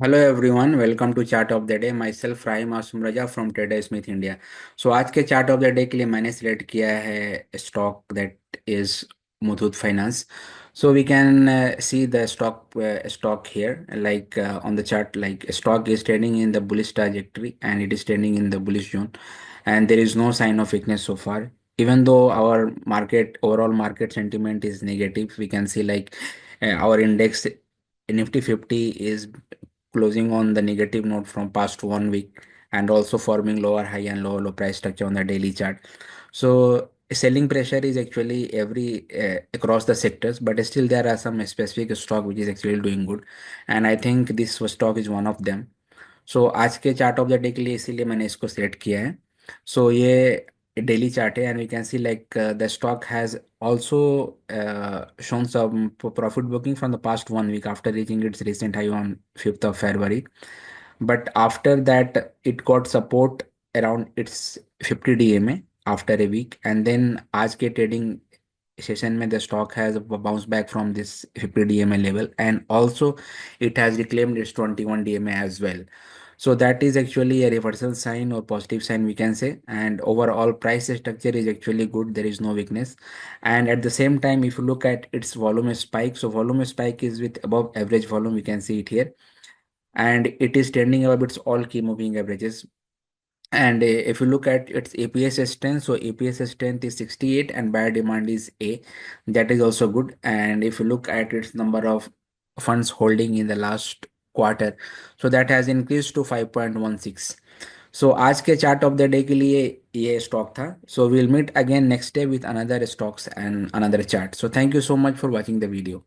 Hello everyone, welcome to chart of the day. Myself Rahim Asam Raza from Trader Smith India. So आज के chart of the day के लिए मैंने select किया है stock that is Muthoot finance. So we can see the stock here like on the chart, like stock is trading in the bullish trajectory and it is trading in the bullish zone, and there is no sign of weakness so far. Even though our overall market sentiment is negative, we can see like our index Nifty 50 is closing on the negative note from past 1 week, and also forming lower high and lower low price structure on the daily chart. So selling pressure is actually every across the sectors, but still there are some specific stock which is actually doing good, and I think this stock is one of them. सो आज के chart of the day के लिए इसीलिए मैंने इसको select किया है। So ये डेली चार्ट है, and we can see like the stock has also shown some profit booking from the past 1 week after reaching its recent high on 5th of February. But after that, it got support around its 50 DMA after a week, and then आज के trading session में the stock has bounced back from this 50 DMA level, and also it has reclaimed its 21 DMA as well. So that is actually a reversal sign or positive sign, we can say, and overall price structure is actually good. There is no weakness, and at the same time, if you look at its volume spike, so volume spike is with above average volume, we can see it here, and it is trending above its all key moving averages. And if you look at its APS strength, so APS strength is 68 and buyer demand is A. That is also good. And if you look at its number of funds holding in the last quarter, so that has increased to 5.16. So आज के chart of the day के लिए ये stock था. So we'll meet again next day with another stocks and another chart. So thank you so much for watching the video.